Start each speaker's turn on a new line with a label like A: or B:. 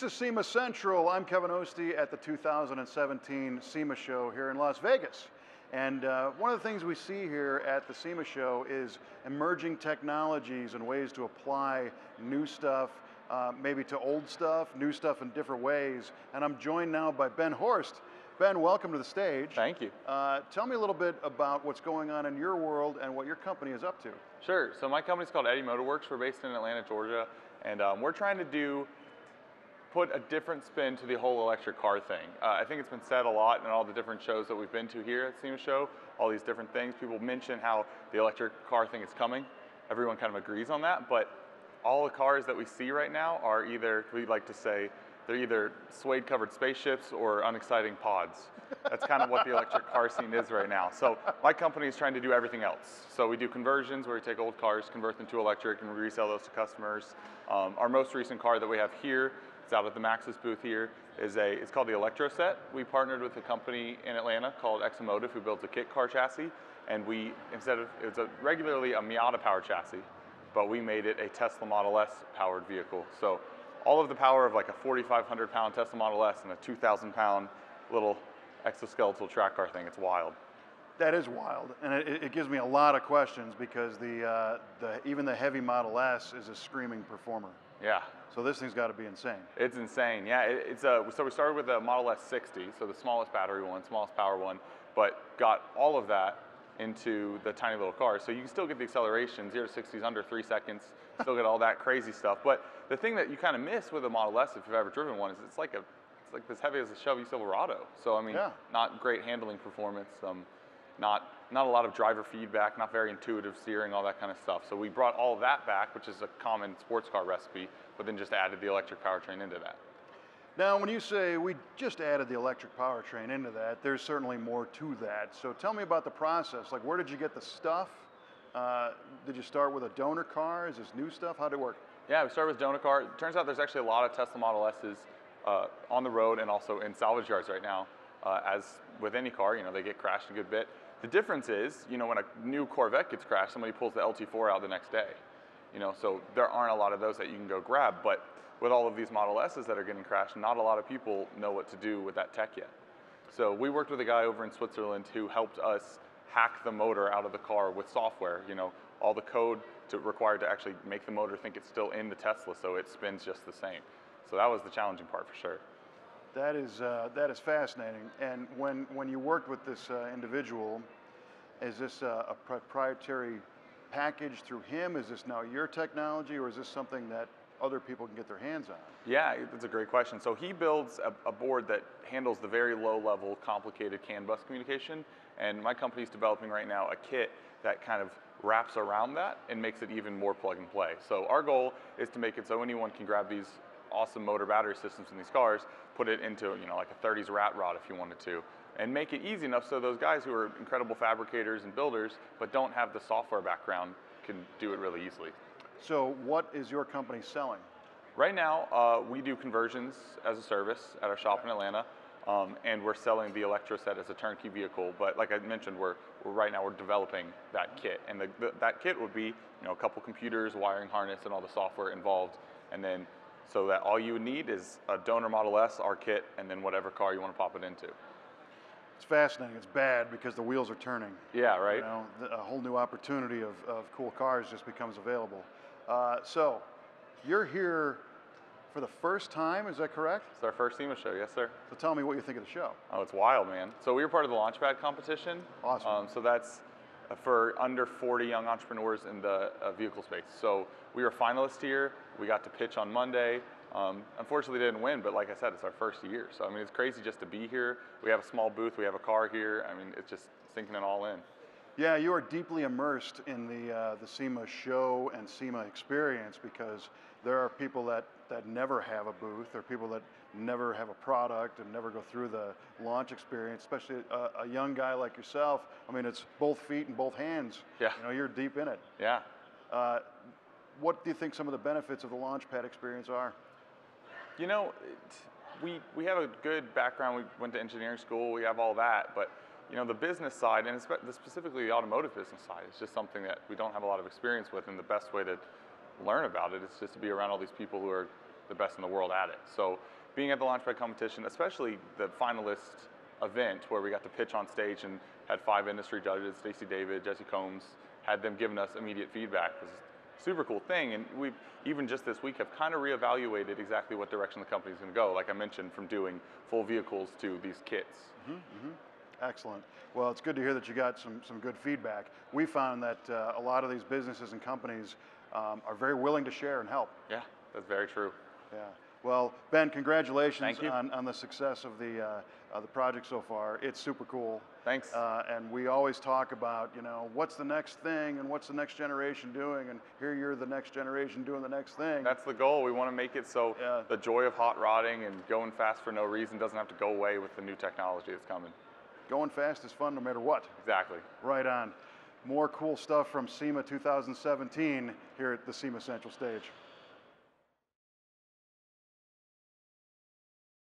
A: This is SEMA Central. I'm Kevin Ostie at the 2017 SEMA Show here in Las Vegas. And one of the things we see here at the SEMA Show is emerging technologies and ways to apply new stuff, maybe to old stuff, new stuff in different ways. And I'm joined now by Ben Horst. Ben, welcome to the stage.
B: Thank you.
A: Tell me a little bit about what's going on in your world and what your company is up to.
B: Sure. So my company's called Eddy Motorworks. We're based in Atlanta, Georgia. And we're trying to put a different spin to the whole electric car thing. I think it's been said a lot in all the different shows that we've been to here at SEMA Show, all these different things. People mention how the electric car thing is coming. Everyone kind of agrees on that, but all the cars that we see right now are either, we like to say, they're either suede covered spaceships or unexciting pods. That's kind of what the electric car scene is right now. So my company is trying to do everything else. So we do conversions where we take old cars, convert them to electric, and we resell those to customers. Our most recent car that we have here, it's out at the Maxxis booth here, it's called the Electro Set. We partnered with a company in Atlanta called Exomotive who builds a kit car chassis, and it's regularly a Miata power chassis, but we made it a Tesla Model S powered vehicle. So all of the power of like a 4,500 pound Tesla Model S and a 2,000 pound little exoskeletal track car thing, it's wild.
A: That is wild, and it gives me a lot of questions because even the heavy Model S is a screaming performer.
B: Yeah.
A: So this thing's got to be insane.
B: It's insane, yeah. So we started with a Model S 60, so the smallest battery one, smallest power one, but got all of that into the tiny little car. So you can still get the acceleration, 0 to 60 is under 3 seconds, still get all that crazy stuff. But the thing that you kind of miss with a Model S, if you've ever driven one, is it's like as heavy as a Chevy Silverado. So I mean,
A: yeah.
B: Not great handling performance, not a lot of driver feedback, not very intuitive steering, all that kind of stuff. So we brought all of that back, which is a common sports car recipe, but then just added the electric powertrain into that.
A: Now, when you say we just added the electric powertrain into that, there's certainly more to that. So tell me about the process. Like, where did you get the stuff? Did you start with a donor car? Is this new stuff? How did it work?
B: Yeah, we started with donor car. It turns out there's actually a lot of Tesla Model S's on the road and also in salvage yards right now. As with any car, they get crashed a good bit. The difference is, when a new Corvette gets crashed, somebody pulls the LT4 out the next day. So there aren't a lot of those that you can go grab, but with all of these Model S's that are getting crashed, not a lot of people know what to do with that tech yet. So we worked with a guy over in Switzerland who helped us hack the motor out of the car with software, all the code required to actually make the motor think it's still in the Tesla so it spins just the same. So that was the challenging part for sure.
A: That is fascinating. And when you worked with this individual, is this a proprietary package through him? Is this now your technology, or is this something that other people can get their hands on?
B: Yeah, that's a great question. So he builds a board that handles the very low-level, complicated CAN bus communication, and my company's developing right now a kit that kind of wraps around that and makes it even more plug and play. So our goal is to make it so anyone can grab these awesome motor battery systems in these cars, put it into like a 30s rat rod if you wanted to, and make it easy enough so those guys who are incredible fabricators and builders but don't have the software background can do it really easily.
A: So what is your company selling?
B: Right now, we do conversions as a service at our shop in Atlanta, and we're selling the Electro Set as a turnkey vehicle. But like I mentioned, right now we're developing that kit, and that kit would be a couple computers, wiring harness, and all the software involved, and then so that all you would need is a donor Model S, our kit, and then whatever car you want to pop it into.
A: It's fascinating. It's bad because the wheels are turning.
B: Yeah, right.
A: A whole new opportunity of cool cars just becomes available. So you're here for the first time, is that correct?
B: It's our first SEMA show, yes sir.
A: So tell me what you think of the show.
B: Oh, it's wild, man. So we were part of the Launchpad competition.
A: Awesome.
B: So that's for under 40 young entrepreneurs in the vehicle space. So we were finalists here. We got to pitch on Monday. Unfortunately didn't win, but like I said, it's our first year. So I mean, it's crazy just to be here. We have a small booth, we have a car here. I mean, it's just sinking it all in.
A: Yeah, you are deeply immersed in the SEMA show and SEMA experience because there are people that never have a booth, there are people that never have a product and never go through the launch experience, especially a young guy like yourself. I mean, it's both feet and both hands.
B: Yeah.
A: You're deep in it.
B: Yeah.
A: What do you think some of the benefits of the Launchpad experience are?
B: We have a good background. We went to engineering school. We have all that, but the business side, and specifically the automotive business side, is just something that we don't have a lot of experience with, and the best way to learn about it is just to be around all these people who are the best in the world at it. So being at the Launchpad competition, especially the finalist event where we got to pitch on stage and had 5 industry judges, Stacey David, Jesse Combs, had them giving us immediate feedback, was a super cool thing. And we, even just this week, have kind of reevaluated exactly what direction the company's going to go. Like I mentioned, from doing full vehicles to these kits.
A: Excellent. Well, it's good to hear that you got some good feedback. We found that a lot of these businesses and companies are very willing to share and help.
B: Yeah, that's very true.
A: Yeah. Well, Ben, congratulations
B: Thank you.
A: on the success of the project so far. It's super cool.
B: Thanks.
A: And we always talk about, you know, what's the next thing and what's the next generation doing, and here you're the next generation doing the next thing.
B: That's the goal. We want to make it so the joy of hot rodding and going fast for no reason doesn't have to go away with the new technology that's coming.
A: Going fast is fun no matter what.
B: Exactly.
A: Right on. More cool stuff from SEMA 2017 here at the SEMA Central Stage.